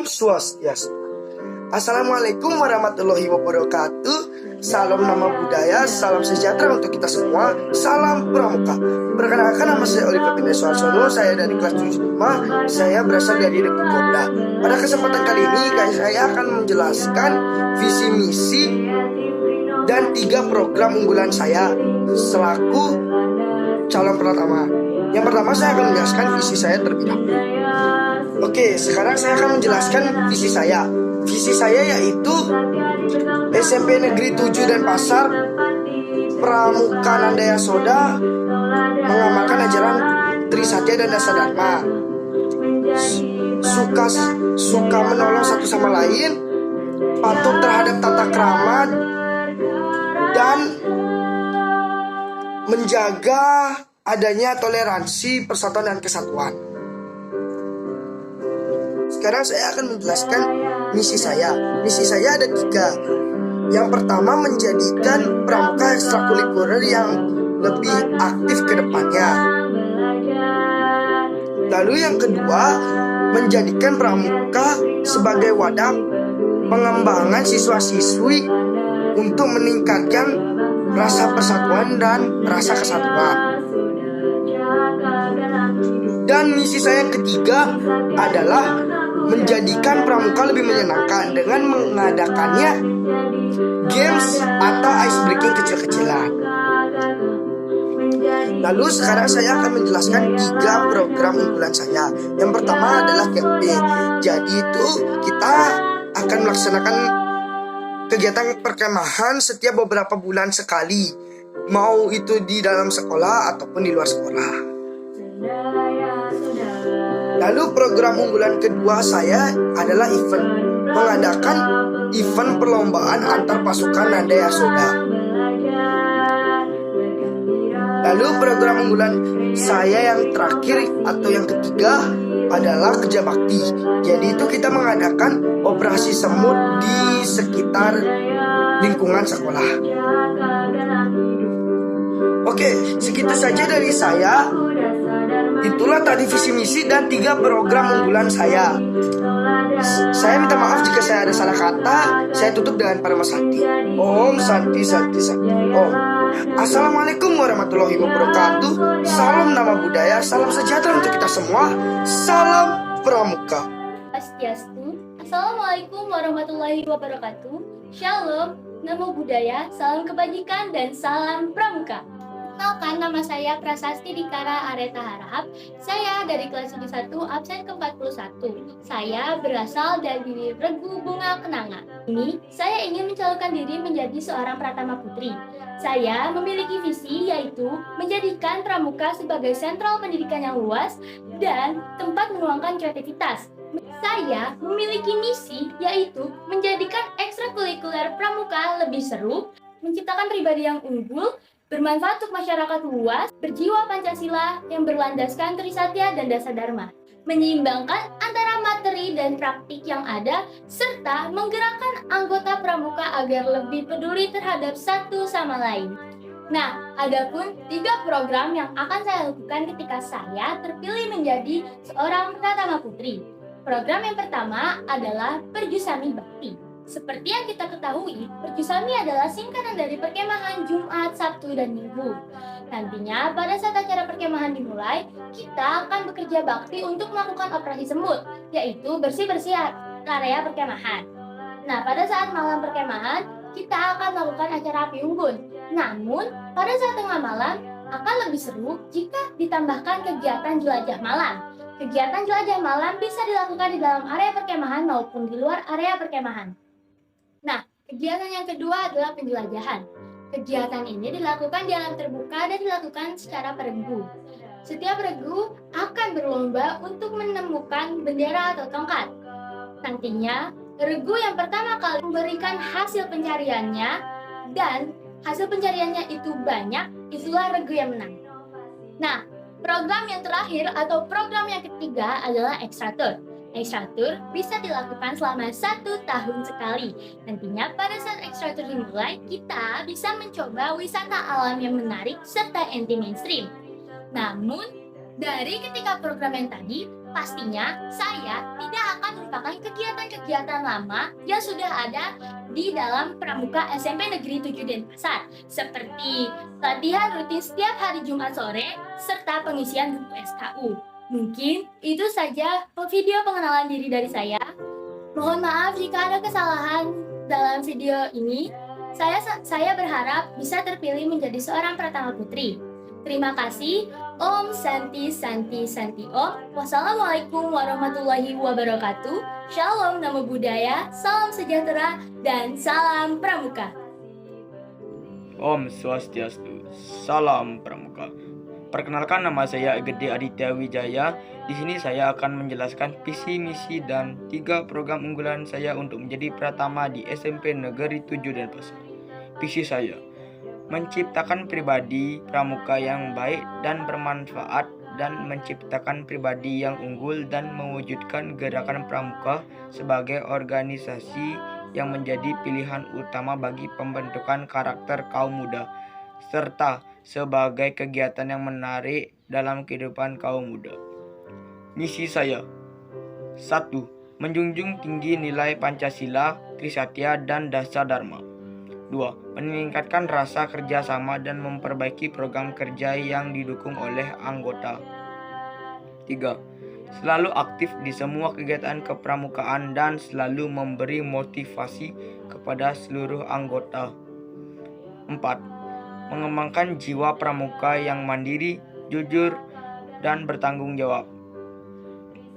Swastiastu. Assalamualaikum warahmatullahi wabarakatuh. Salam nama budaya, salam sejahtera untuk kita semua. Salam pramuka. Perkenalkan, nama saya Oliver Pindesuarsono. Saya dari kelas 75. Saya berasal dari Regu Kobra. Pada kesempatan kali ini saya akan menjelaskan visi misi dan 3 program unggulan saya selaku calon pertama. Yang pertama, saya akan menjelaskan visi saya terlebih dahulu. Oke, sekarang saya akan menjelaskan visi saya. Visi saya yaitu SMP Negeri 7 Denpasar, Pramuka Nandaya Soda, mengamalkan ajaran Trisatya dan Dasadharma, suka menolong satu sama lain, patuh terhadap tata krama, dan menjaga adanya toleransi, persatuan, dan kesatuan. Sekarang saya akan menjelaskan misi saya. Misi saya ada 3. Yang pertama, menjadikan pramuka ekstrakurikuler yang lebih aktif ke depannya. Lalu yang kedua, menjadikan pramuka sebagai wadah pengembangan siswa-siswi untuk meningkatkan rasa persatuan dan rasa kesatuan. Dan misi saya yang ketiga adalah menjadikan pramuka lebih menyenangkan dengan mengadakannya games atau ice breaking kecil-kecilan. Lalu sekarang saya akan menjelaskan 3 program unggulan saya. Yang pertama adalah KP. Jadi itu kita akan melaksanakan kegiatan perkemahan setiap beberapa bulan sekali, mau itu di dalam sekolah ataupun di luar sekolah. Lalu program unggulan kedua saya adalah mengadakan event perlombaan antar pasukan Nandaya Soda. Lalu program unggulan saya yang terakhir atau yang ketiga adalah kerja bakti. Jadi itu kita mengadakan operasi semut di sekitar lingkungan sekolah. Oke, segitu saja dari saya. Itulah tadi visi misi dan 3 program unggulan saya. Saya minta maaf jika saya ada salah kata. Saya tutup dengan Parama Santi. Om Santi Santi Santi Om. Assalamualaikum warahmatullahi wabarakatuh. Salam nama budaya, salam sejahtera untuk kita semua. Salam pramuka. Swastiastu. Assalamualaikum warahmatullahi wabarakatuh. Shalom, namo budaya, salam kebajikan dan salam pramuka. Kenalkan, nama saya Prasasti Dikara Areta Harahap. Saya dari kelas 71 absen ke-41. Saya berasal dari Regu Bunga Kenanga. Ini saya ingin mencalonkan diri menjadi seorang Pratama Putri. Saya memiliki visi yaitu menjadikan pramuka sebagai sentral pendidikan yang luas dan tempat menuangkan kreativitas. Saya memiliki misi yaitu menjadikan ekstrakurikuler pramuka lebih seru, menciptakan pribadi yang unggul, bermanfaat untuk masyarakat luas, berjiwa Pancasila yang berlandaskan Trisatya dan Dasadharma, menyeimbangkan antara materi dan praktik yang ada, serta menggerakkan anggota pramuka agar lebih peduli terhadap satu sama lain. Nah, adapun 3 program yang akan saya lakukan ketika saya terpilih menjadi seorang Pratama Putri. Program yang pertama adalah Perjusami Bakti. Seperti yang kita ketahui, Perjusami adalah singkatan dari perkemahan Jumat, Sabtu, dan Minggu. Nantinya, pada saat acara perkemahan dimulai, kita akan bekerja bakti untuk melakukan operasi semut, yaitu bersih-bersih area perkemahan. Nah, pada saat malam perkemahan, kita akan melakukan acara api unggun. Namun, pada saat tengah malam, akan lebih seru jika ditambahkan kegiatan jelajah malam. Kegiatan jelajah malam bisa dilakukan di dalam area perkemahan maupun di luar area perkemahan. Nah, kegiatan yang kedua adalah penjelajahan. Kegiatan ini dilakukan di alam terbuka dan dilakukan secara per regu. Setiap regu akan berlomba untuk menemukan bendera atau tongkat. Nantinya, regu yang pertama kali memberikan hasil pencariannya dan hasil pencariannya itu banyak, itulah regu yang menang. Nah, program yang terakhir atau program yang ketiga adalah ekstratur. Ekstratur bisa dilakukan selama 1 tahun sekali. Nantinya pada saat ekstratur dimulai, kita bisa mencoba wisata alam yang menarik serta anti mainstream. Namun, dari ketiga program yang tadi, Pastinya, saya tidak akan melupakan kegiatan-kegiatan lama yang sudah ada di dalam Pramuka SMP Negeri 7 Denpasar, seperti latihan rutin setiap hari Jumat sore, serta pengisian buku SKU. Mungkin itu saja video pengenalan diri dari saya. Mohon maaf jika ada kesalahan dalam video ini. Saya berharap bisa terpilih menjadi seorang Pratama Putri. Terima kasih. Om Santi Santi Santi Om. Wassalamualaikum warahmatullahi wabarakatuh. Shalom Namo Buddhaya, salam sejahtera, dan salam pramuka. Om Swastiastu, salam pramuka. Perkenalkan, nama saya Gede Aditya Wijaya. Di sini saya akan menjelaskan visi, misi, dan 3 program unggulan saya untuk menjadi Pratama di SMP Negeri 7 Denpasar. Visi saya menciptakan pribadi pramuka yang baik dan bermanfaat, dan menciptakan pribadi yang unggul, dan mewujudkan gerakan pramuka sebagai organisasi yang menjadi pilihan utama bagi pembentukan karakter kaum muda, serta sebagai kegiatan yang menarik dalam kehidupan kaum muda. Misi saya: 1. Menjunjung tinggi nilai Pancasila, Trisatya, dan Dasar Dharma. 2. Meningkatkan rasa kerjasama dan memperbaiki program kerja yang didukung oleh anggota. 3. Selalu aktif di semua kegiatan kepramukaan dan selalu memberi motivasi kepada seluruh anggota. 4. Mengembangkan jiwa pramuka yang mandiri, jujur, dan bertanggung jawab.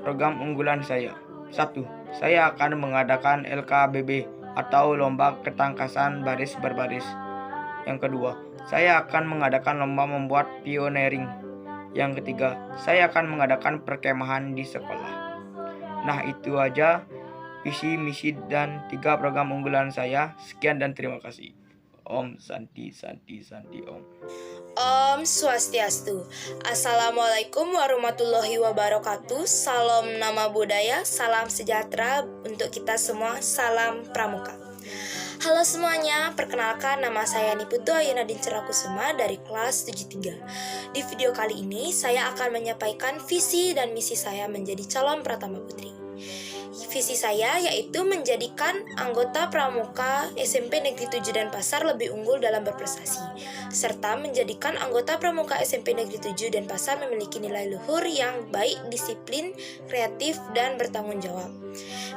Program unggulan saya: 1. Saya akan mengadakan LKBB atau lomba ketangkasan baris berbaris. Yang kedua, saya akan mengadakan lomba membuat pioneering. Yang ketiga, saya akan mengadakan perkemahan di sekolah. Nah, itu aja visi, misi, dan 3 program unggulan saya. Sekian dan terima kasih. Om Santi Santi Santi Om. Om Swastiastu. Assalamualaikum warahmatullahi wabarakatuh. Salam Nama Budaya, salam sejahtera untuk kita semua. Salam Pramuka. Halo semuanya, perkenalkan nama saya Niputu Ayunadin Cerakusuma dari kelas 73. Di video kali ini saya akan menyampaikan visi dan misi saya menjadi calon Pratama Putri. Visi saya yaitu menjadikan anggota pramuka SMP Negeri 7 Denpasar lebih unggul dalam berprestasi, serta menjadikan anggota pramuka SMP Negeri 7 Denpasar memiliki nilai luhur yang baik, disiplin, kreatif, dan bertanggung jawab.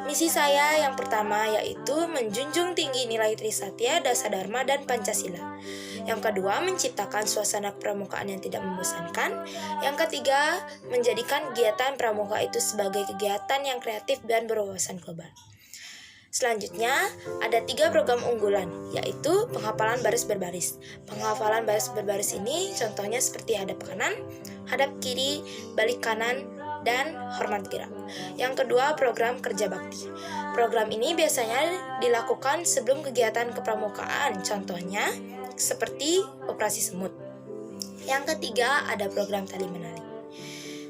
Misi saya yang pertama yaitu menjunjung tinggi nilai Trisatya, Dasar Dharma, dan Pancasila. Yang kedua, menciptakan suasana pramukaan yang tidak membosankan. Yang ketiga, menjadikan kegiatan pramuka itu sebagai kegiatan yang kreatif dan berwawasan global. Selanjutnya, ada 3 program unggulan, yaitu penghafalan baris berbaris. Penghafalan baris berbaris ini contohnya seperti hadap kanan, hadap kiri, balik kanan, dan hormat gerak. Yang kedua, program kerja bakti. Program ini biasanya dilakukan sebelum kegiatan kepramukaan, contohnya seperti operasi semut. Yang ketiga, ada program tali menali.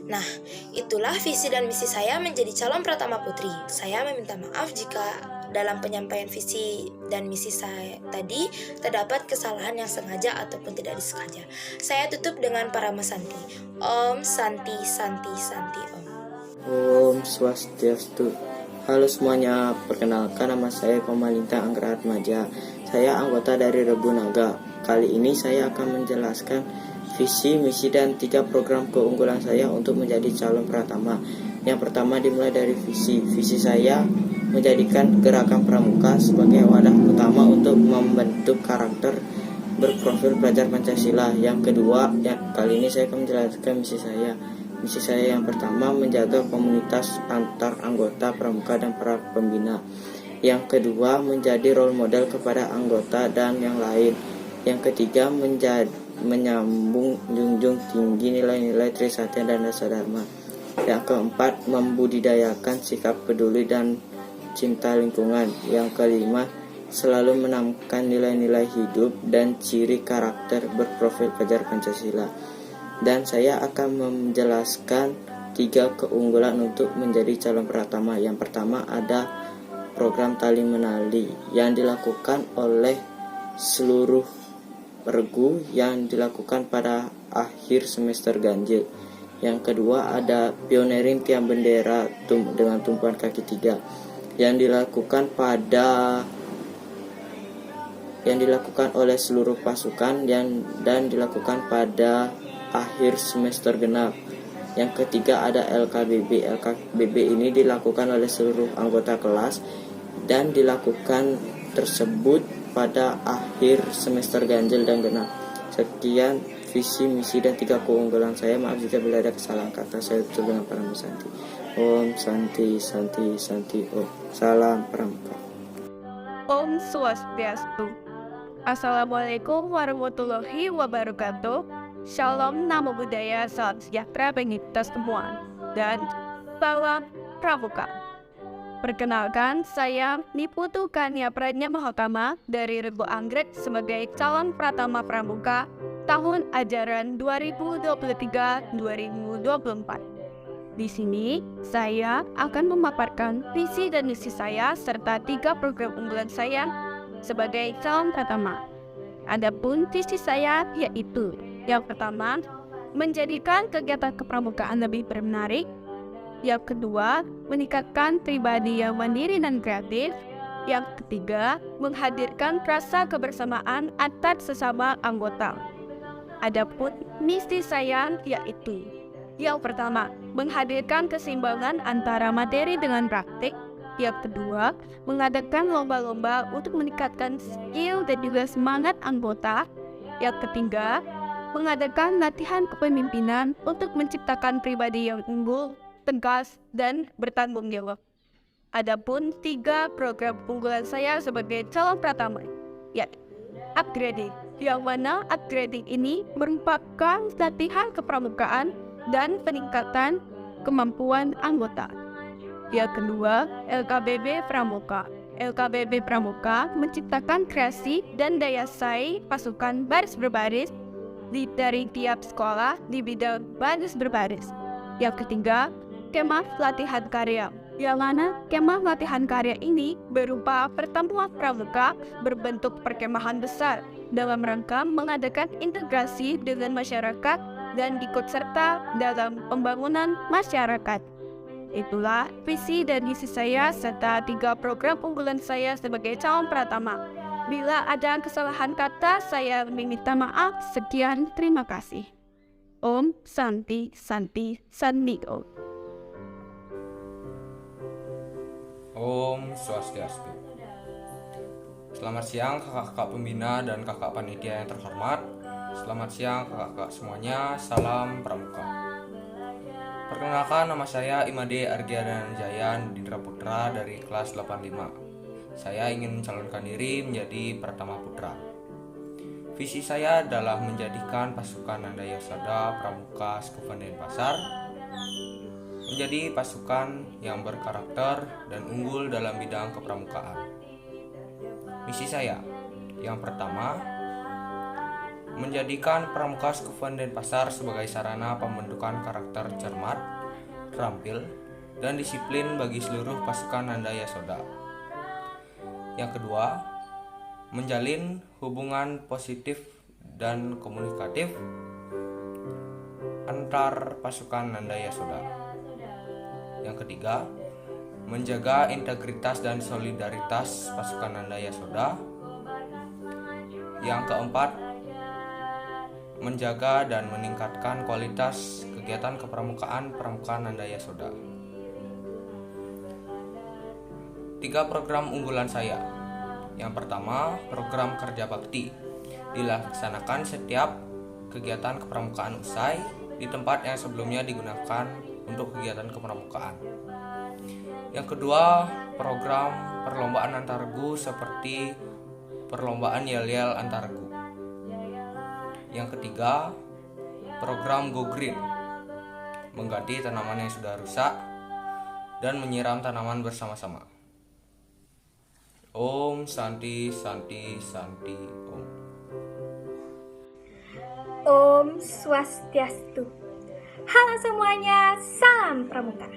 Nah, itulah visi dan misi saya menjadi calon Pratama Putri. Saya meminta maaf jika dalam penyampaian visi dan misi saya tadi terdapat kesalahan yang sengaja ataupun tidak disengaja. Saya tutup dengan Parama Santi. Om Santi Santi Santi Om. Om Swastiastu. Halo semuanya, perkenalkan nama saya Komalinta Anggraatmaja. Saya anggota dari Rebu Naga. Kali ini saya akan menjelaskan visi, misi, dan 3 program keunggulan saya untuk menjadi calon Pratama. Yang pertama dimulai dari visi. Visi saya menjadikan gerakan pramuka sebagai wadah utama untuk membentuk karakter berprofil pelajar Pancasila. Yang kedua, kali ini saya akan menjelaskan misi saya. Misi saya yang pertama menjaga komunitas antar anggota pramuka dan para pembina. Yang kedua, menjadi role model kepada anggota dan yang lain. Yang ketiga, menyambung junjung tinggi nilai-nilai Trisatya dan Dasar Dharma. Yang keempat, membudidayakan sikap peduli dan cinta lingkungan. Yang kelima, selalu menanamkan nilai-nilai hidup dan ciri karakter berprofil pelajar Pancasila. Dan saya akan menjelaskan 3 keunggulan untuk menjadi calon Pratama. Yang pertama ada program tali menali yang dilakukan oleh seluruh regu yang dilakukan pada akhir semester ganjil. Yang kedua ada pioneering tiang bendera dengan tumpuan kaki 3 yang dilakukan oleh seluruh pasukan dan dilakukan pada akhir semester genap. Yang ketiga ada LKBB. LKBB ini dilakukan oleh seluruh anggota kelas dan dilakukan tersebut pada akhir semester ganjil dan genap. Sekian visi, misi, dan 3 keunggulan saya. Maaf jika bila ada kesalahan kata. Saya tutup dengan Pramu Santi. Om Santi Santi Santi Om. Salam Pramuka. Om Swastiastu. Assalamualaikum warahmatullahi wabarakatuh. Shalom, namo buddhaya, salam sejahtera bagi kita semua. Dan salam Pramuka. Perkenalkan, saya Niputu Kania Pradnya Mahakama dari Rebo Anggrek sebagai calon Pratama Pramuka tahun ajaran 2023-2024. Di sini, saya akan memaparkan visi dan misi saya serta 3 program unggulan saya sebagai calon Pratama. Adapun visi saya yaitu yang pertama, menjadikan kegiatan kepramukaan lebih menarik. Yang kedua, meningkatkan pribadi yang mandiri dan kreatif. Yang ketiga, menghadirkan rasa kebersamaan antar sesama anggota. Adapun misi saya yaitu yang pertama, menghadirkan keseimbangan antara materi dengan praktik. Yang kedua, mengadakan lomba-lomba untuk meningkatkan skill dan juga semangat anggota. Yang ketiga, mengadakan latihan kepemimpinan untuk menciptakan pribadi yang unggul, tegas, dan bertanggung jawab. Adapun 3 program unggulan saya sebagai calon Pratama, yaitu upgrading, yang mana upgrading ini merupakan latihan kepramukaan dan peningkatan kemampuan anggota. Yang kedua, LKBB Pramuka. LKBB Pramuka menciptakan kreasi dan daya saing pasukan baris berbaris dari tiap sekolah di bidang baris berbaris. Yang ketiga, kemah latihan karya. Yang mana kemah latihan karya ini berupa pertemuan pramuka berbentuk perkemahan besar dalam rangka mengadakan integrasi dengan masyarakat dan ikut serta dalam pembangunan masyarakat. Itulah visi dan misi saya serta 3 program unggulan saya sebagai calon Pratama. Bila ada kesalahan kata, saya meminta maaf. Sekian, terima kasih. Om Santi Santi Santi Om. Om Swastiastu. Selamat siang kakak-kakak pembina dan kakak panitia yang terhormat. Selamat siang kakak-kakak semuanya. Salam Pramuka. Perkenalkan, nama saya Imade Argiadan Jayan Dindra Putra dari kelas 85. Saya ingin mencalonkan diri menjadi Pratama Putra. Visi saya adalah menjadikan pasukan Nanda Yasada Pramuka Sekufen Denpasar menjadi pasukan yang berkarakter dan unggul dalam bidang kepramukaan. Misi saya yang pertama, menjadikan Pramuka Sekufen Denpasar sebagai sarana pembentukan karakter cermat, terampil, dan disiplin bagi seluruh pasukan Nanda Yasada. Yang kedua, menjalin hubungan positif dan komunikatif antar pasukan Nanda Yasada. Yang ketiga, menjaga integritas dan solidaritas pasukan Nanda Yasada. Yang keempat, menjaga dan meningkatkan kualitas kegiatan kepramukaan Nanda Yasada. 3 program unggulan saya. Yang pertama, program kerja bakti. Dilaksanakan setiap kegiatan kepramukaan usai di tempat yang sebelumnya digunakan untuk kegiatan kepramukaan. Yang kedua, program perlombaan antar regu seperti perlombaan yel-yel antar regu. Yang ketiga, program Go Green, mengganti tanaman yang sudah rusak dan menyiram tanaman bersama-sama. Om Santi Santi Santi Om. Om Swastiastu. Halo semuanya, salam Pramuka.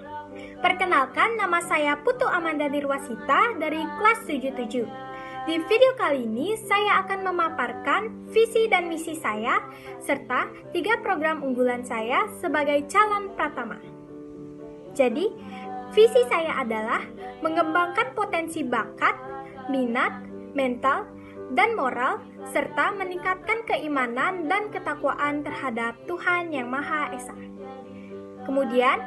Perkenalkan, nama saya Putu Amanda Nirwasita dari kelas 77. Di video kali ini, saya akan memaparkan visi dan misi saya, serta 3 program unggulan saya sebagai calon pratama. Jadi, visi saya adalah mengembangkan potensi bakat, minat, mental, dan moral, serta meningkatkan keimanan dan ketakwaan terhadap Tuhan Yang Maha Esa. Kemudian,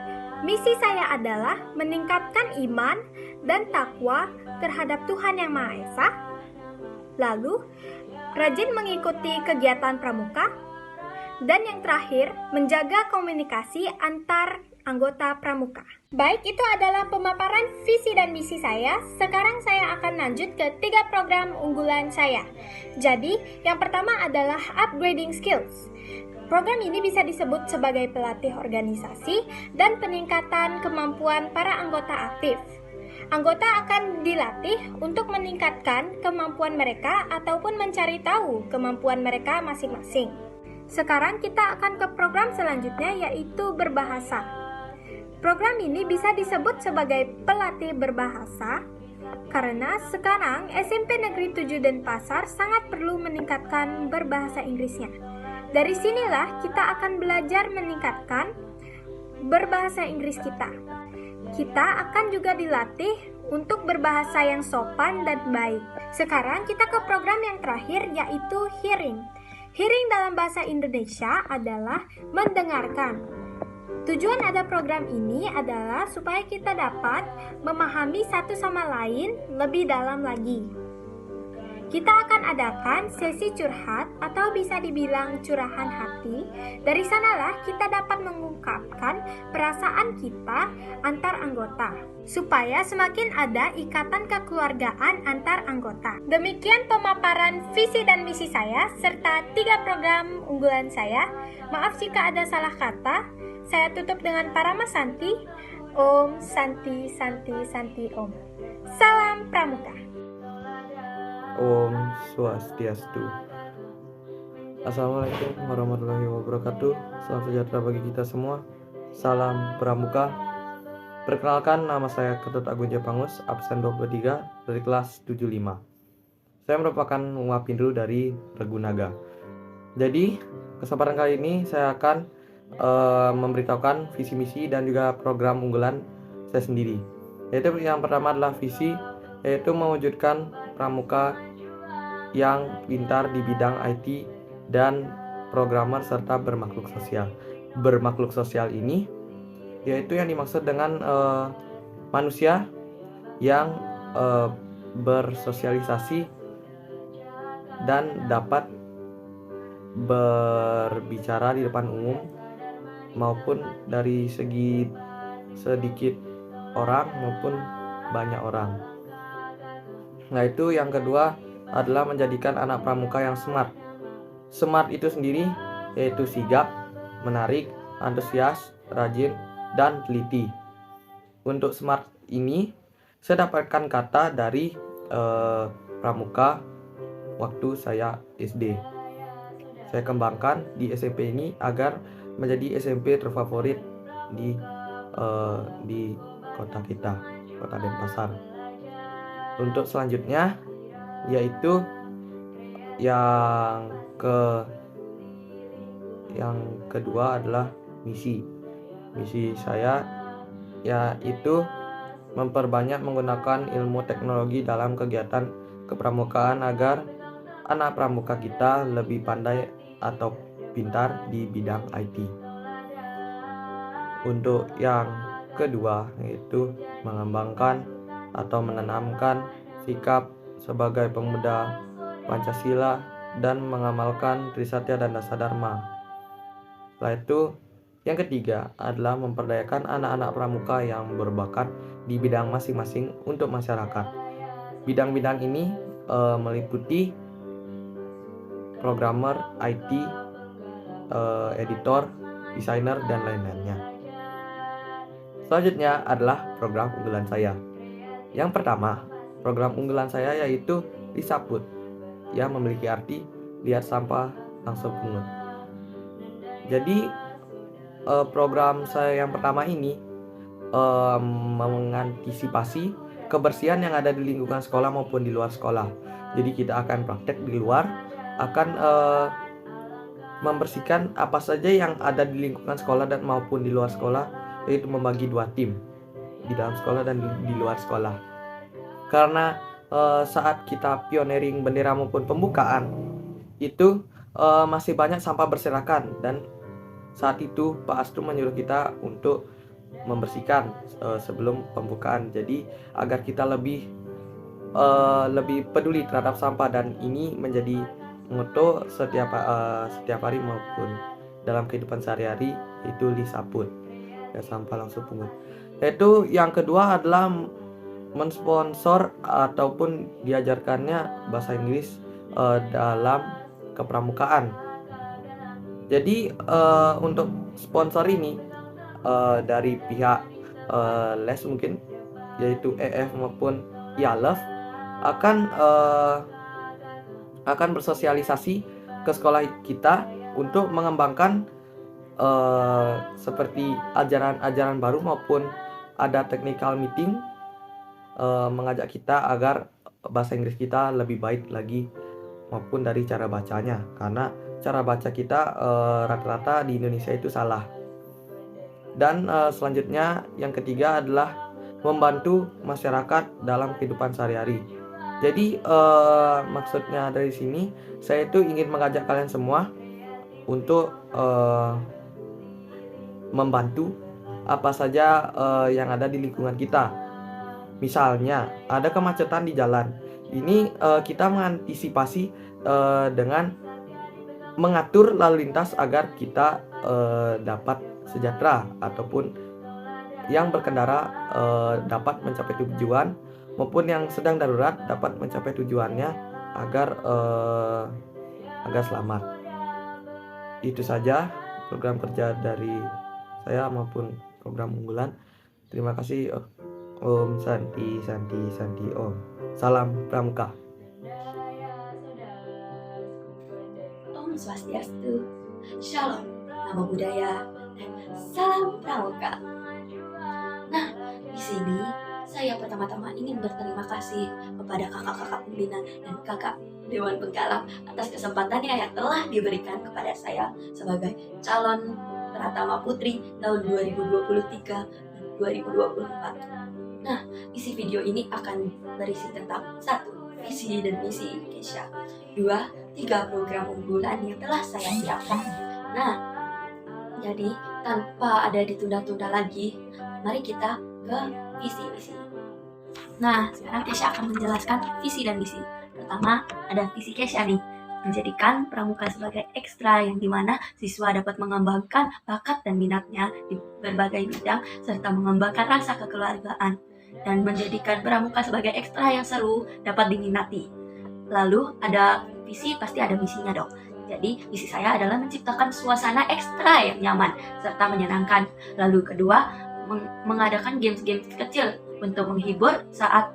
misi saya adalah meningkatkan iman dan takwa terhadap Tuhan Yang Maha Esa. Lalu, rajin mengikuti kegiatan pramuka. Dan yang terakhir, menjaga komunikasi antar anggota pramuka. Baik, itu adalah pemaparan visi dan misi saya. Sekarang saya akan lanjut ke 3 program unggulan saya. Jadi, yang pertama adalah upgrading skills. Program ini bisa disebut sebagai pelatih organisasi dan peningkatan kemampuan para anggota aktif. Anggota akan dilatih untuk meningkatkan kemampuan mereka ataupun mencari tahu kemampuan mereka masing-masing. Sekarang kita akan ke program selanjutnya, yaitu berbahasa. Program ini bisa disebut sebagai pelatih berbahasa karena sekarang SMP Negeri 7 Denpasar sangat perlu meningkatkan berbahasa Inggrisnya. Dari sinilah kita akan belajar meningkatkan berbahasa Inggris kita. Kita akan juga dilatih untuk berbahasa yang sopan dan baik. Sekarang kita ke program yang terakhir, yaitu hearing. Hearing dalam bahasa Indonesia adalah mendengarkan. Tujuan ada program ini adalah supaya kita dapat memahami satu sama lain lebih dalam lagi. Kita akan adakan sesi curhat atau bisa dibilang curahan hati. Dari sanalah kita dapat mengungkapkan perasaan kita antar anggota, supaya semakin ada ikatan kekeluargaan antar anggota. Demikian pemaparan visi dan misi saya, serta 3 program unggulan saya. Maaf jika ada salah kata. Saya tutup dengan Parama Santi. Om Santi Santi Santi Om. Salam Pramuka. Om Swastiastu. Assalamualaikum warahmatullahi wabarakatuh. Salam sejahtera bagi kita semua. Salam Pramuka. Perkenalkan, nama saya Ketut Agung Jepangus, absen 23 dari kelas 75. Saya merupakan Wapindru dari Ragunaga. Jadi, kesempatan kali ini saya akan memberitahukan visi misi dan juga program unggulan saya sendiri. Yaitu yang pertama adalah visi, yaitu mewujudkan pramuka yang pintar di bidang IT dan programmer serta bermakhluk sosial. Bermakhluk sosial ini yaitu yang dimaksud dengan manusia yang bersosialisasi dan dapat berbicara di depan umum maupun dari segi sedikit orang maupun banyak orang. Nah, itu yang kedua adalah menjadikan anak pramuka yang smart. Smart itu sendiri yaitu sigap, menarik, antusias, rajin, dan teliti. Untuk smart ini saya dapatkan kata dari pramuka waktu saya SD. Saya kembangkan di SMP ini agar menjadi SMP terfavorit di kota kita, kota Denpasar. Untuk selanjutnya yaitu yang kedua adalah misi. Misi saya yaitu memperbanyak menggunakan ilmu teknologi dalam kegiatan kepramukaan agar anak pramuka kita lebih pandai atau pintar di bidang IT. Untuk yang kedua yaitu mengembangkan atau menanamkan sikap sebagai pemuda Pancasila dan mengamalkan Trisatya dan Dasadharma. Setelah itu, yang ketiga adalah memperdayakan anak-anak pramuka yang berbakat di bidang masing-masing untuk masyarakat. Bidang-bidang ini meliputi programmer, IT, editor, desainer, dan lain-lainnya. Selanjutnya adalah program unggulan saya. Yang pertama, program unggulan saya yaitu Disaput, yang memiliki arti lihat sampah langsung pungut. Jadi program saya yang pertama ini mengantisipasi kebersihan yang ada di lingkungan sekolah maupun di luar sekolah. Jadi kita akan praktek di luar, akan membersihkan apa saja yang ada di lingkungan sekolah dan maupun di luar sekolah, yaitu membagi 2 tim, di dalam sekolah dan di luar sekolah. Karena saat kita pioneering bendera maupun pembukaan itu masih banyak sampah berserakan, dan saat itu Pak Astu menyuruh kita untuk membersihkan sebelum pembukaan. Jadi agar kita lebih peduli terhadap sampah, dan ini menjadi moto setiap hari maupun dalam kehidupan sehari-hari, itu lisaput, ya, sampah langsung pungut. Yaitu yang kedua adalah mensponsor ataupun diajarkannya bahasa Inggris dalam kepramukaan. Jadi untuk sponsor ini dari pihak les mungkin, yaitu EF maupun IALEF, akan bersosialisasi ke sekolah kita untuk mengembangkan seperti ajaran-ajaran baru, maupun ada technical meeting mengajak kita agar bahasa Inggris kita lebih baik lagi, maupun dari cara bacanya, karena cara baca kita rata-rata di Indonesia itu salah. Dan selanjutnya yang ketiga adalah membantu masyarakat dalam kehidupan sehari-hari. Jadi maksudnya dari sini saya itu ingin mengajak kalian semua untuk membantu apa saja yang ada di lingkungan kita. Misalnya ada kemacetan di jalan, ini kita mengantisipasi dengan mengatur lalu lintas agar kita dapat sejahtera, ataupun yang berkendara dapat mencapai tujuan, maupun yang sedang darurat dapat mencapai tujuannya agar selamat. Itu saja program kerja dari saya maupun program unggulan. Terima kasih. Om Santi Om. Salam Pramuka. Om Swastiastu, Shalom, Namo Buddhaya, dan Salam Pramuka. Nah, di sini saya pertama-tama ingin berterima kasih kepada kakak-kakak pembina dan kakak Dewan Penggalang atas kesempatannya yang telah diberikan kepada saya sebagai calon Pratama Putri tahun 2023 dan 2024. Nah, isi video ini akan berisi tentang 1. Visi dan misi Kesha, 2. 3 program unggulan yang telah saya siapkan. Nah, jadi tanpa ada ditunda-tunda lagi, mari kita ke visi-misi. Nah, sekarang Kesha akan menjelaskan visi dan misi. Pertama, ada visi Kesha nih, menjadikan pramuka sebagai ekstra yang dimana siswa dapat mengembangkan bakat dan minatnya di berbagai bidang, serta mengembangkan rasa kekeluargaan, dan menjadikan pramuka sebagai ekstra yang seru dapat diminati. Lalu ada visi, pasti ada misinya dong. Jadi misi saya adalah menciptakan suasana ekstra yang nyaman serta menyenangkan. Lalu kedua, mengadakan games-games kecil untuk menghibur saat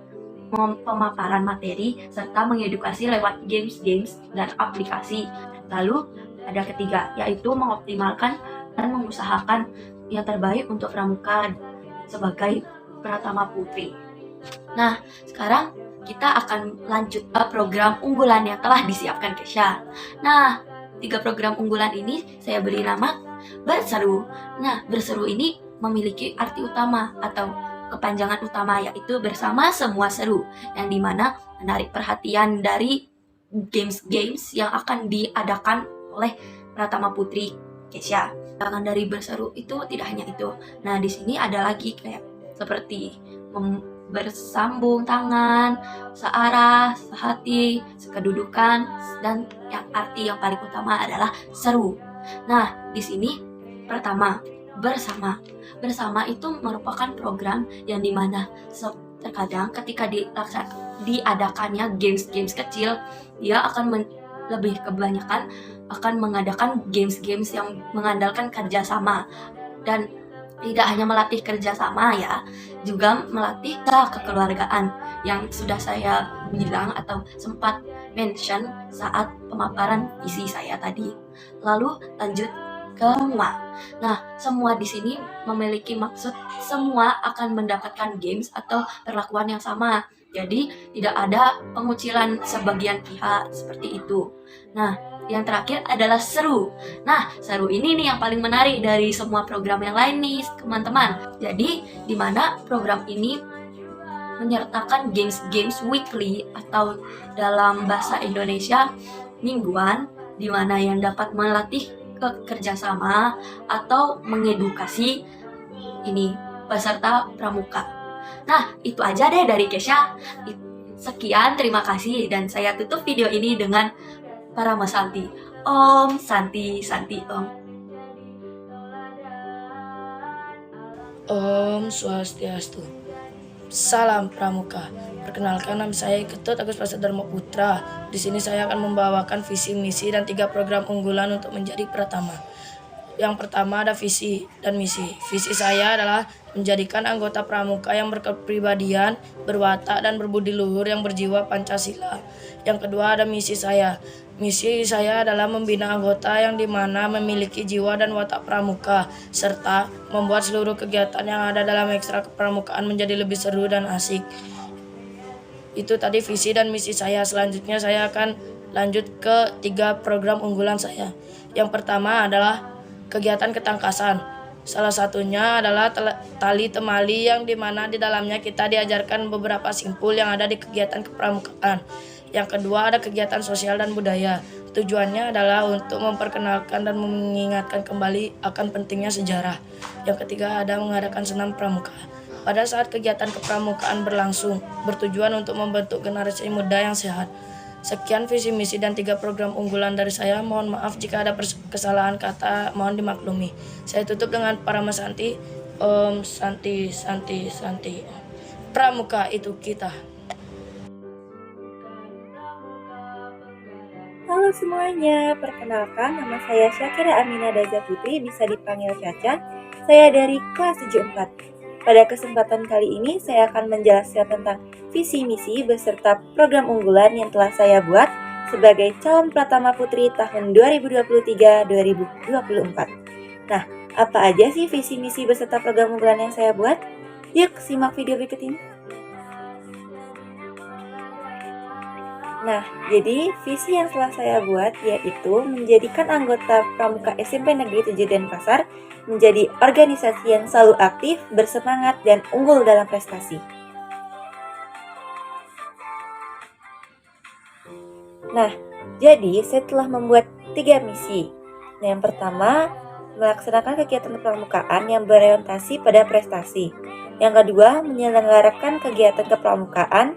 pemaparan materi serta mengedukasi lewat games-games dan aplikasi. Lalu ada ketiga, yaitu mengoptimalkan dan mengusahakan yang terbaik untuk pramuka sebagai Pratama Putri. Nah, sekarang kita akan lanjut ke program unggulan yang telah disiapkan Kesha. Nah, 3 program unggulan ini saya beri nama Berseru. Nah, Berseru ini memiliki arti utama atau kepanjangan utama, yaitu bersama semua seru, yang dimana menarik perhatian dari games-games yang akan diadakan oleh Pratama Putri Kesha. Tangan dari Berseru itu tidak hanya itu. Nah, di sini ada lagi kayak seperti bersambung tangan, searah, sehati, sekedudukan, dan yang arti yang paling utama adalah seru. Nah, di sini pertama, bersama. Bersama itu merupakan program yang dimana terkadang ketika diadakannya games-games kecil, dia akan lebih kebanyakan akan mengadakan games-games yang mengandalkan kerjasama, dan tidak hanya melatih kerjasama ya, juga melatih kekeluargaan yang sudah saya bilang atau sempat mention saat pemaparan visi saya tadi. Lalu lanjut ke semua. Nah, semua di sini memiliki maksud semua akan mendapatkan games atau perlakuan yang sama. Jadi tidak ada pengucilan sebagian pihak seperti itu. Nah, yang terakhir adalah seru. Nah, seru ini nih yang paling menarik dari semua program yang lain nih, teman-teman. Jadi, di mana program ini menyertakan games weekly atau dalam bahasa Indonesia mingguan, di mana yang dapat melatih kerjasama atau mengedukasi ini peserta pramuka. Nah, itu aja deh dari Kesha. Sekian, terima kasih, dan saya tutup video ini dengan Parama Santi. Om Santi Santi Om. Om Swastiastu. Salam Pramuka. Perkenalkan, nama saya Ketut Agus Prasadarma Putra. Di sini saya akan membawakan visi, misi, dan 3 program unggulan untuk menjadi Pratama. Yang pertama ada visi dan misi. Visi saya adalah menjadikan anggota pramuka yang berkepribadian, berwatak, dan berbudi luhur yang berjiwa Pancasila. Yang kedua ada misi saya. Misi saya adalah membina anggota yang dimana memiliki jiwa dan watak pramuka, serta membuat seluruh kegiatan yang ada dalam ekstra kepramukaan menjadi lebih seru dan asik. Itu tadi visi dan misi saya. Selanjutnya saya akan lanjut ke 3 program unggulan saya. Yang pertama adalah kegiatan ketangkasan. Salah satunya adalah tali temali yang dimana di dalamnya kita diajarkan beberapa simpul yang ada di kegiatan kepramukaan. Yang kedua ada kegiatan sosial dan budaya. Tujuannya adalah untuk memperkenalkan dan mengingatkan kembali akan pentingnya sejarah. Yang ketiga ada mengadakan senam pramuka. Pada saat kegiatan kepramukaan berlangsung, bertujuan untuk membentuk generasi muda yang sehat. Sekian visi misi dan 3 program unggulan dari saya. Mohon maaf jika ada kesalahan kata, mohon dimaklumi. Saya tutup dengan Parama Santi. Om Santi Santi Santi. Pramuka itu kita. Halo semuanya, perkenalkan nama saya Syakira Aminah Daza Putri, bisa dipanggil Caca. Saya dari kelas 74. Pada kesempatan kali ini saya akan menjelaskan tentang visi misi beserta program unggulan yang telah saya buat sebagai calon Pratama Putri tahun 2023-2024. Nah, apa aja sih visi misi beserta program unggulan yang saya buat? Yuk simak video berikut ini. Nah, jadi visi yang telah saya buat yaitu menjadikan anggota Pramuka SMP Negeri 7 Denpasar menjadi organisasi yang selalu aktif, bersemangat, dan unggul dalam prestasi. Nah, jadi saya telah membuat 3 misi. Nah, yang pertama, melaksanakan kegiatan kepramukaan yang berorientasi pada prestasi. Yang kedua, menyelenggarakan kegiatan kepramukaan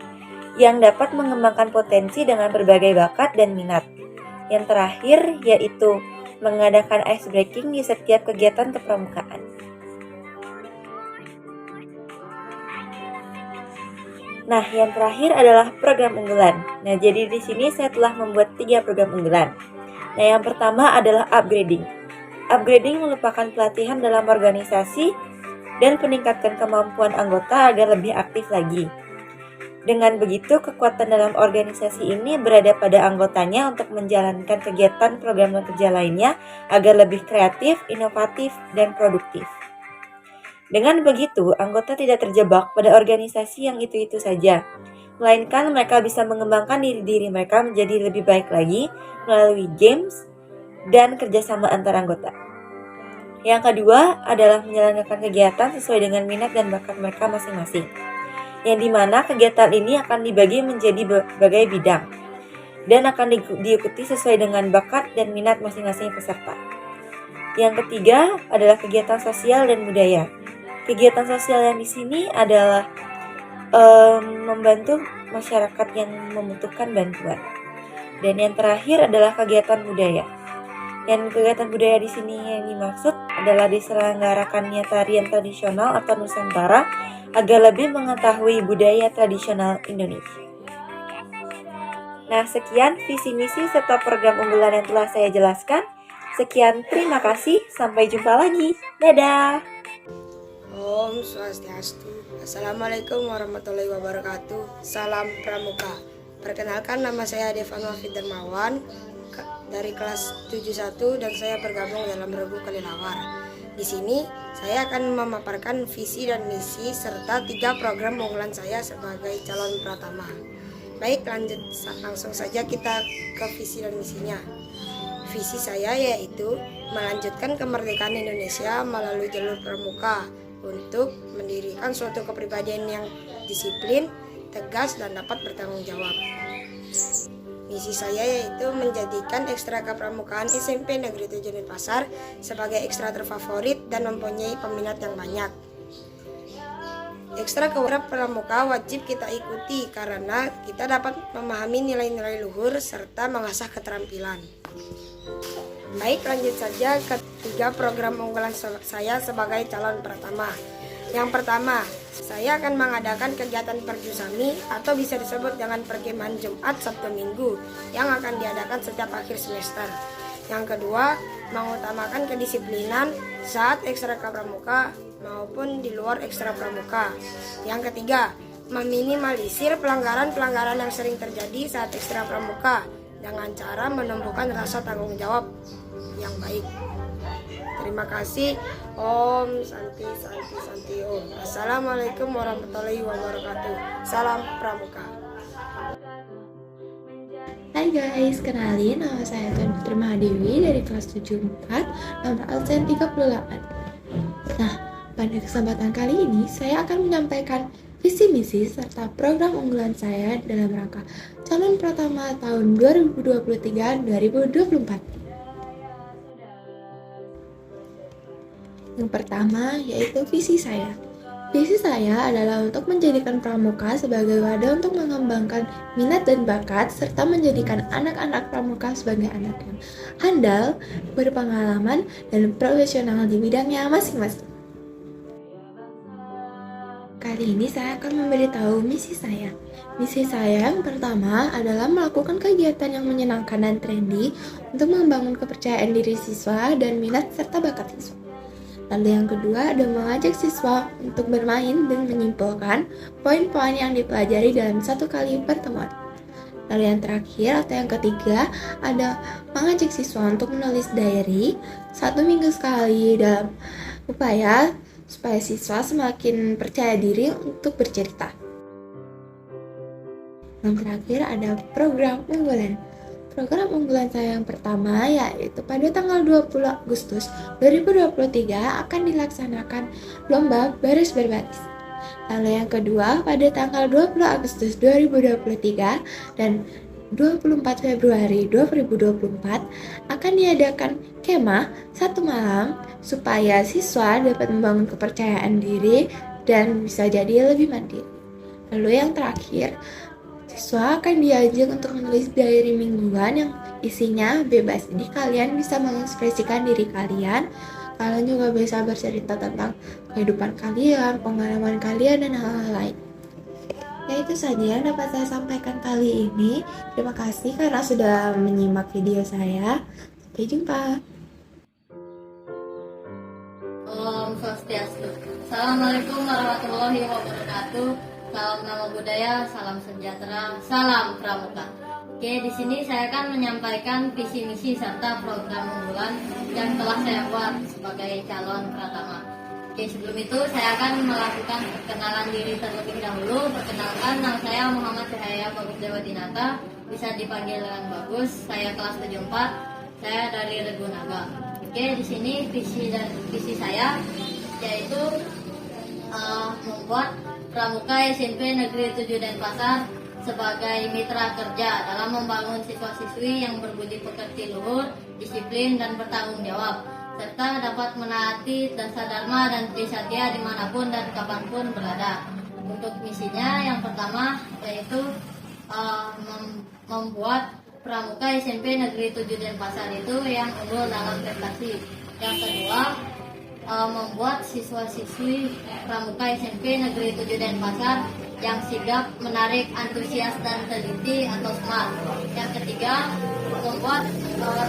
yang dapat mengembangkan potensi dengan berbagai bakat dan minat. Yang terakhir yaitu mengadakan ice breaking di setiap kegiatan kepramukaan. Nah, yang terakhir adalah program unggulan. Nah, jadi di sini saya telah membuat 3 program unggulan. Nah, yang pertama adalah upgrading. Upgrading merupakan pelatihan dalam organisasi dan meningkatkan kemampuan anggota agar lebih aktif lagi. Dengan begitu, kekuatan dalam organisasi ini berada pada anggotanya untuk menjalankan kegiatan program dan kerja lainnya agar lebih kreatif, inovatif, dan produktif. Dengan begitu, anggota tidak terjebak pada organisasi yang itu-itu saja, melainkan mereka bisa mengembangkan diri mereka menjadi lebih baik lagi melalui games dan kerjasama antar anggota. Yang kedua adalah menjalankan kegiatan sesuai dengan minat dan bakat mereka masing-masing, yang dimana kegiatan ini akan dibagi menjadi berbagai bidang dan akan diikuti sesuai dengan bakat dan minat masing-masing peserta. Yang ketiga adalah kegiatan sosial dan budaya. Kegiatan sosial yang di sini adalah membantu masyarakat yang membutuhkan bantuan. Dan yang terakhir adalah kegiatan budaya. Yang kegiatan budaya di sini yang dimaksud adalah diselenggarakannya tarian tradisional atau Nusantara agar lebih mengetahui budaya tradisional Indonesia. Nah, sekian visi misi serta program unggulan yang telah saya jelaskan. Sekian, terima kasih. Sampai jumpa lagi. Dadah. Om Swastiastu. Assalamualaikum warahmatullahi wabarakatuh. Salam Pramuka. Perkenalkan, nama saya Devan Wafid Darmawan dari kelas 71 dan saya bergabung dalam Regu Kelelawar. Di sini saya akan memaparkan visi dan misi serta 3 program unggulan saya sebagai calon pratama. Baik, langsung saja kita ke visi dan misinya. Visi saya yaitu melanjutkan kemerdekaan Indonesia melalui jalur pramuka untuk mendirikan suatu kepribadian yang disiplin, tegas, dan dapat bertanggung jawab. Misi saya yaitu menjadikan ekstra kepramukaan SMP Negeri 7 Denpasar sebagai ekstra terfavorit dan mempunyai peminat yang banyak. Ekstra pramuka wajib kita ikuti karena kita dapat memahami nilai-nilai luhur serta mengasah keterampilan. Baik, lanjut saja ke 3 program unggulan saya sebagai calon pratama. Yang pertama, saya akan mengadakan kegiatan perjusami atau bisa disebut dengan perkemahan Jumat, Sabtu, Minggu yang akan diadakan setiap akhir semester. Yang kedua, mengutamakan kedisiplinan saat ekstra pramuka maupun di luar ekstra pramuka. Yang ketiga, meminimalisir pelanggaran-pelanggaran yang sering terjadi saat ekstra pramuka dengan cara menumbuhkan rasa tanggung jawab yang baik. Terima kasih. Om Santi Santi Santi Om. Assalamualaikum warahmatullahi wabarakatuh. Salam Pramuka. Hai guys, kenalin nama saya Tuan Putri Mahadewi dari kelas 74, nomor absen 38. Nah, pada kesempatan kali ini saya akan menyampaikan visi misi serta program unggulan saya dalam rangka calon pratama tahun 2023-2024. Yang pertama yaitu visi saya. Visi saya adalah untuk menjadikan pramuka sebagai wadah untuk mengembangkan minat dan bakat serta menjadikan anak-anak pramuka sebagai anak yang handal, berpengalaman, dan profesional di bidangnya masing-masing. Kali ini saya akan memberitahu misi saya. Misi saya yang pertama adalah melakukan kegiatan yang menyenangkan dan trendy untuk membangun kepercayaan diri siswa dan minat serta bakat siswa. Lalu yang kedua ada mengajak siswa untuk bermain dan menyimpulkan poin-poin yang dipelajari dalam satu kali pertemuan. Lalu yang terakhir atau yang ketiga ada mengajak siswa untuk menulis diary 1 minggu sekali dalam upaya supaya siswa semakin percaya diri untuk bercerita. Yang terakhir ada program unggulan. Program unggulan saya yang pertama yaitu pada tanggal 20 Agustus 2023 akan dilaksanakan lomba baris berbaris. Lalu yang kedua pada tanggal 20 Agustus 2023 dan 24 Februari 2024 akan diadakan kemah 1 malam supaya siswa dapat membangun kepercayaan diri dan bisa jadi lebih mandiri. Lalu yang terakhir, siswa akan diajak untuk menulis diary mingguan yang isinya bebas. Jadi kalian bisa mengekspresikan diri kalian. Kalian juga bisa bercerita tentang kehidupan kalian, pengalaman kalian, dan hal-hal lain. Ya itu saja yang dapat saya sampaikan kali ini. Terima kasih karena sudah menyimak video saya. Sampai jumpa. Om Swastiastu. Assalamualaikum warahmatullahi wabarakatuh. Salam nama budaya, salam sejahtera, salam pramuka. Oke, di sini saya akan menyampaikan visi misi serta program unggulan yang telah saya buat sebagai calon pratama. Oke, sebelum itu saya akan melakukan perkenalan diri terlebih dahulu. Perkenalkan, nama saya Muhammad Cahaya Bagus Dewa Dinata, bisa dipanggil dengan Bagus. Saya kelas 74, saya dari Regu Naga. Oke, di sini visi saya yaitu membuat Pramuka SMP Negeri 7 Denpasar sebagai mitra kerja dalam membangun siswa-siswi yang berbudi pekerti luhur, disiplin, dan bertanggung jawab, serta dapat menaati dasar dharma dan trisatya dimanapun dan kapanpun berada. Untuk misinya yang pertama yaitu membuat Pramuka SMP Negeri 7 Denpasar itu yang unggul dalam prestasi. Yang kedua, membuat siswa-siswi Pramuka SMP Negeri 7 Denpasar yang sigap, menarik, antusias, dan teliti atau smart. Yang ketiga, membuat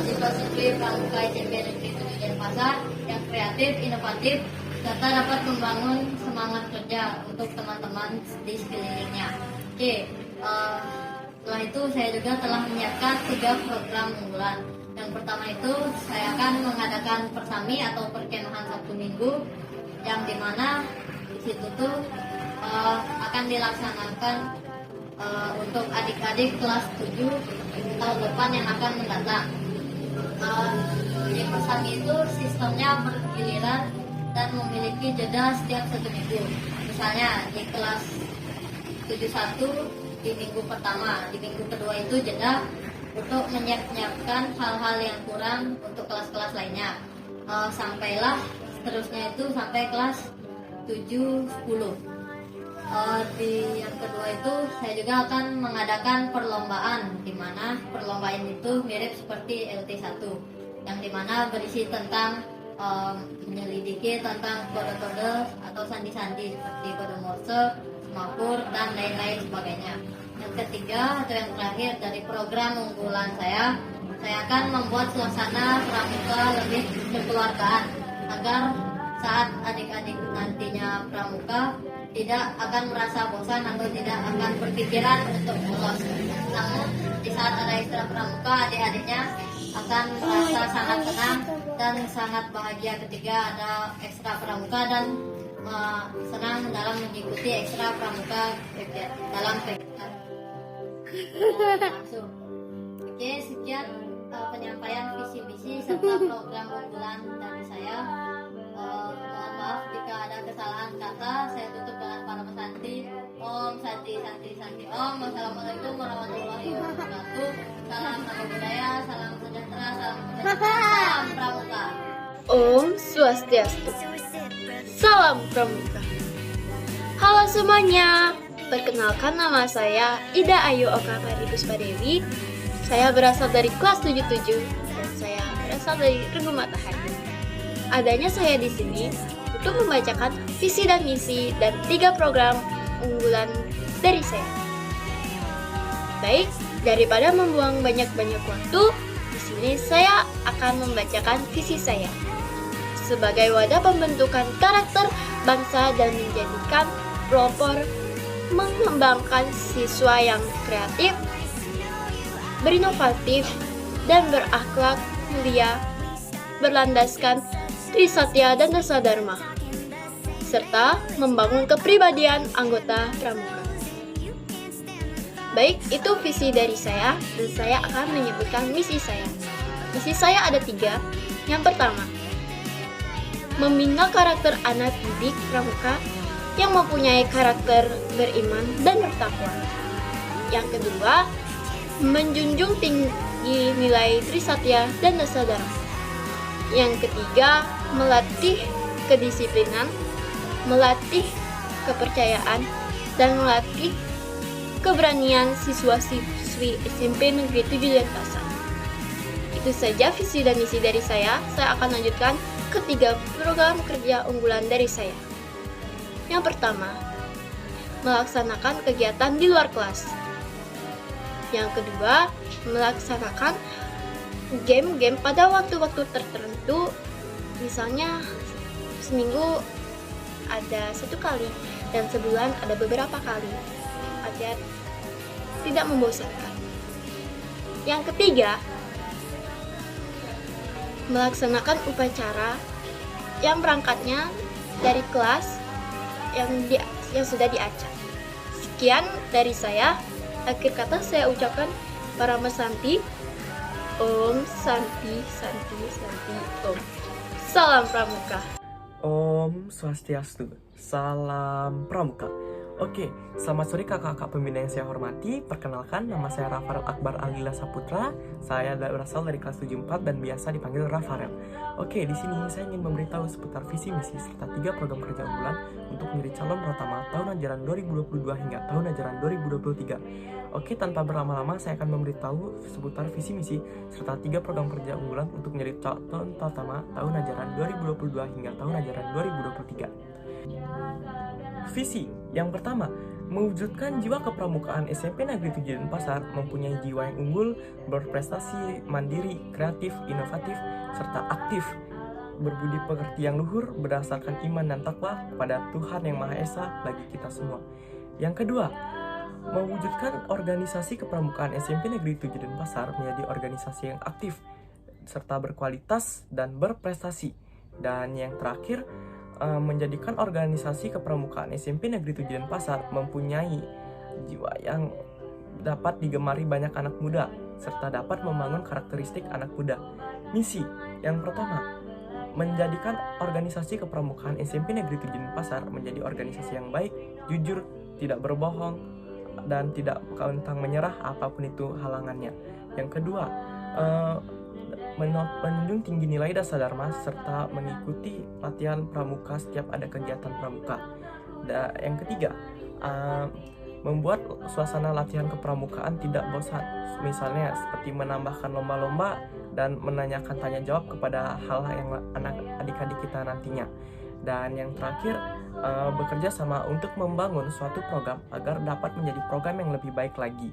siswa-siswi Pramuka SMP Negeri 7 Denpasar yang kreatif, inovatif, serta dapat membangun semangat kerja untuk teman-teman di sekelilingnya. Oke, setelah itu saya juga telah menyiapkan 3 program unggulan. Yang pertama itu saya akan mengadakan persami atau perkemahan Sabtu Minggu, yang dimana di situ tuh akan dilaksanakan untuk adik-adik kelas 7 tahun depan yang akan mendatang. Di persami itu sistemnya bergiliran dan memiliki jeda setiap 1 minggu. Misalnya di kelas 71 di minggu pertama, di minggu kedua itu jeda untuk menyiapkan hal-hal yang kurang untuk kelas-kelas lainnya. Sampailah seterusnya itu sampai kelas 7-10. Di yang kedua itu saya juga akan mengadakan perlombaan, di mana perlombaan itu mirip seperti LT1, yang dimana berisi tentang menyelidiki tentang kode-kode atau sandi-sandi seperti kode Morse, semapur, dan lain-lain sebagainya. Yang ketiga atau yang terakhir dari program unggulan saya akan membuat suasana pramuka lebih kekeluargaan agar saat adik-adik nantinya pramuka tidak akan merasa bosan atau tidak akan berpikiran untuk bolos. Namun di saat ada istilah pramuka, adik-adiknya akan merasa sangat senang dan sangat bahagia ketika ada ekstra pramuka dan senang dalam mengikuti ekstra pramuka dalam kegiatan langsung. Oke, sekian penyampaian visi misi serta program unggulan dari saya. Mohon maaf jika ada kesalahan kata. Saya tutup dengan para pesanti. Om Santi Santi Santi Om. Wassalamualaikum warahmatullahi wabarakatuh. Salam nama budaya, salam sejahtera, salam kebajikan, salam pramuka. Om Swastiastu. Salam Pramuka. Halo semuanya, perkenalkan nama saya Ida Ayu Oka Puspadewi. Saya berasal dari kelas 77 dan saya berasal dari Regu Matahari. Adanya saya di sini untuk membacakan visi dan misi dan 3 program unggulan dari saya. Baik, daripada membuang banyak-banyak waktu, di sini saya akan membacakan visi saya sebagai wadah pembentukan karakter bangsa dan menjadikan pelopor mengembangkan siswa yang kreatif, berinovatif, dan berakhlak mulia, berlandaskan Trisatya dan Dasa Dharma, serta membangun kepribadian anggota pramuka. Baik, itu visi dari saya, dan saya akan menyebutkan misi saya. Misi saya ada 3. Yang pertama, membina karakter anak didik pramuka yang mempunyai karakter beriman dan bertakwa. Yang kedua, menjunjung tinggi nilai Trisatya dan Dasa Dharma. Yang ketiga, melatih kedisiplinan, melatih kepercayaan, dan melatih keberanian siswa-siswi SMP Negeri 7 Denpasar. Itu saja visi dan misi dari saya. Saya akan lanjutkan ke 3 program kerja unggulan dari saya. Yang pertama, melaksanakan kegiatan di luar kelas. Yang kedua, melaksanakan game-game pada waktu-waktu tertentu. Misalnya seminggu ada 1 kali dan sebulan ada beberapa kali agar tidak membosankan. Yang ketiga, melaksanakan upacara yang berangkatnya dari kelas yang sudah diacak. Sekian dari saya. Akhir kata saya ucapkan para mesanti. Om Santi Santi Santi Om. Salam Pramuka. Om Swastiastu. Salam Pramuka. Oke, selamat sore kakak-kakak pembina yang saya hormati. Perkenalkan, nama saya Rafael Akbar Alila Saputra. Saya berasal dari kelas 74 dan biasa dipanggil Rafael. Oke, di sini saya ingin memberitahu seputar visi misi serta 3 program kerja unggulan untuk menjadi calon pratama tahun ajaran 2022 hingga tahun ajaran 2023. Oke, tanpa berlama-lama saya akan memberitahu seputar visi misi serta 3 program kerja unggulan untuk menjadi calon pratama tahun ajaran 2022 hingga tahun ajaran 2023. Visi yang pertama, mewujudkan jiwa kepramukaan SMP Negeri 7 Denpasar mempunyai jiwa yang unggul, berprestasi, mandiri, kreatif, inovatif, serta aktif, berbudi pekerti yang luhur berdasarkan iman dan takwa kepada Tuhan Yang Maha Esa bagi kita semua. Yang kedua, mewujudkan organisasi kepramukaan SMP Negeri 7 Denpasar menjadi organisasi yang aktif, serta berkualitas dan berprestasi. Dan yang terakhir, menjadikan organisasi kepramukaan SMP Negeri 7 Denpasar mempunyai jiwa yang dapat digemari banyak anak muda serta dapat membangun karakteristik anak muda. Misi yang pertama, menjadikan organisasi kepramukaan SMP Negeri 7 Denpasar menjadi organisasi yang baik, jujur, tidak berbohong, dan tidak pantang menyerah apapun itu halangannya. Yang kedua, menunjung tinggi nilai dasar dharma serta mengikuti latihan pramuka setiap ada kegiatan pramuka. Dan yang ketiga, membuat suasana latihan kepramukaan tidak bosan, misalnya seperti menambahkan lomba-lomba dan menanyakan tanya jawab kepada hal yang adik-adik kita nantinya. Dan yang terakhir, bekerja sama untuk membangun suatu program agar dapat menjadi program yang lebih baik lagi.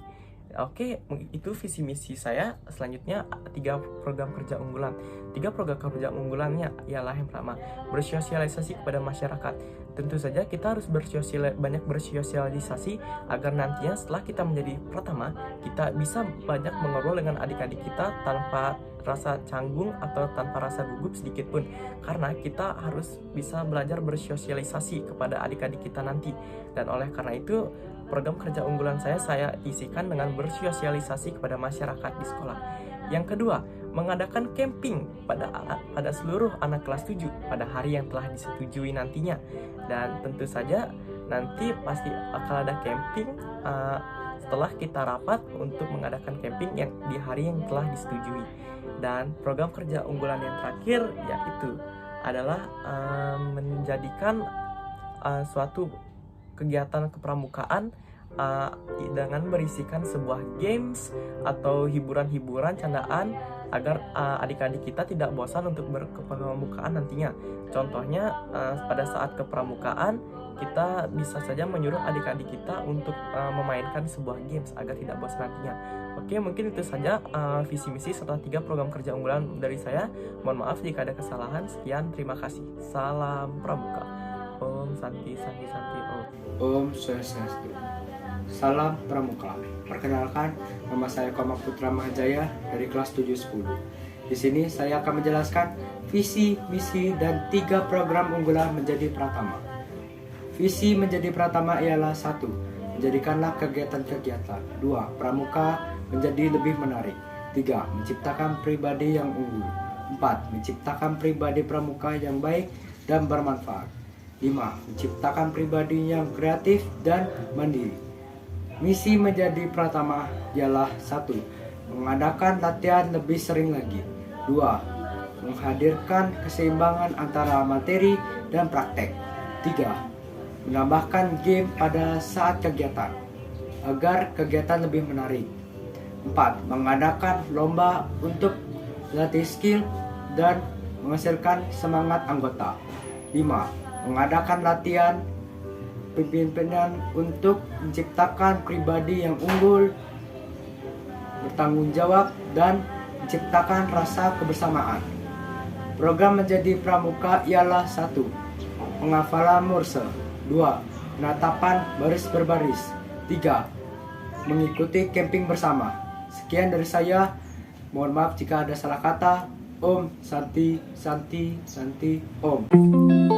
Oke, itu visi misi saya. Selanjutnya 3 program kerja unggulan. 3 program kerja unggulannya ialah yang pertama, bersosialisasi kepada masyarakat. Tentu saja kita harus banyak bersosialisasi agar nantinya setelah kita menjadi pertama, kita bisa banyak mengobrol dengan adik-adik kita tanpa rasa canggung atau tanpa rasa gugup sedikit pun, karena kita harus bisa belajar bersosialisasi kepada adik-adik kita nanti. Dan oleh karena itu, program kerja unggulan saya isikan dengan bersosialisasi kepada masyarakat di sekolah. Yang kedua, mengadakan camping pada seluruh anak kelas 7 pada hari yang telah disetujui nantinya. Dan tentu saja nanti pasti akan ada camping setelah kita rapat untuk mengadakan camping yang di hari yang telah disetujui. Dan program kerja unggulan yang terakhir yaitu adalah menjadikan suatu kegiatan kepramukaan dengan berisikan sebuah games atau hiburan-hiburan candaan agar adik-adik kita tidak bosan untuk berkepramukaan nantinya. Contohnya pada saat kepramukaan kita bisa saja menyuruh adik-adik kita untuk memainkan sebuah games agar tidak bosan nantinya. Oke, mungkin itu saja visi misi serta 3 program kerja unggulan dari saya. Mohon maaf jika ada kesalahan. Sekian, terima kasih. Salam Pramuka. Om Santi Santi Santi Om. Om Swastiastu. Salam Pramuka. Perkenalkan, nama saya Koma Putra Mahajaya dari kelas 710. Di sini saya akan menjelaskan visi, misi, dan 3 program unggulan menjadi pratama. Visi menjadi pratama ialah 1. Menjadikanlah kegiatan-kegiatan. 2. Pramuka menjadi lebih menarik. 3. Menciptakan pribadi yang unggul. 4. Menciptakan pribadi pramuka yang baik dan bermanfaat. 5. Menciptakan pribadi yang kreatif dan mandiri. Misi menjadi pratama ialah 1. Mengadakan latihan lebih sering lagi. 2. Menghadirkan keseimbangan antara materi dan praktek. 3. Menambahkan game pada saat kegiatan agar kegiatan lebih menarik. 4. Mengadakan lomba untuk latih skill dan menghasilkan semangat anggota. 5. Mengadakan latihan pimpinan untuk menciptakan pribadi yang unggul, bertanggung jawab, dan menciptakan rasa kebersamaan. Program menjadi pramuka ialah 1. Penghafalan Morse. 2. Penatapan baris berbaris. 3. Mengikuti camping bersama. Sekian dari saya. Mohon maaf jika ada salah kata. Om Santi Santi Santi Om.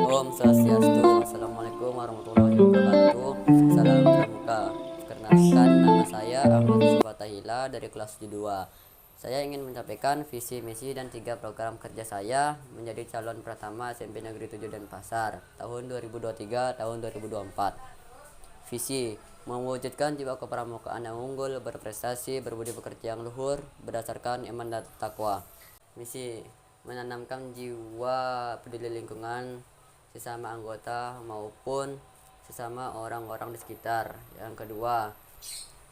Om Swastiastu. Assalamualaikum warahmatullahi wabarakatuh. Salam Pramuka. Perkenalkan, nama saya Ahmad Subatahila dari kelas 2. Saya ingin menyampaikan visi, misi, dan 3 program kerja saya menjadi calon pratama SMP Negeri 7 Denpasar tahun 2023 tahun 2024. Visi: mewujudkan jiwa kepramukaan yang unggul, berprestasi, berbudi pekerti yang luhur berdasarkan iman dan takwa. Misi: menanamkan jiwa peduli lingkungan sesama anggota maupun sesama orang-orang di sekitar. Yang kedua,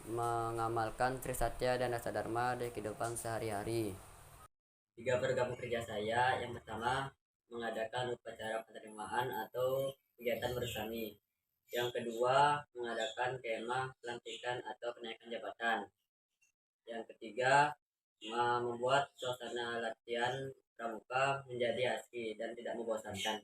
mengamalkan Trisatya dan Dasa Dharma dari kehidupan sehari-hari. 3 program kerja saya, yang pertama mengadakan upacara penerimaan atau kegiatan bersami. Yang kedua, mengadakan kemah pelantikan atau kenaikan jabatan. Yang ketiga, membuat suasana latihan pramuka menjadi asli dan tidak membosankan.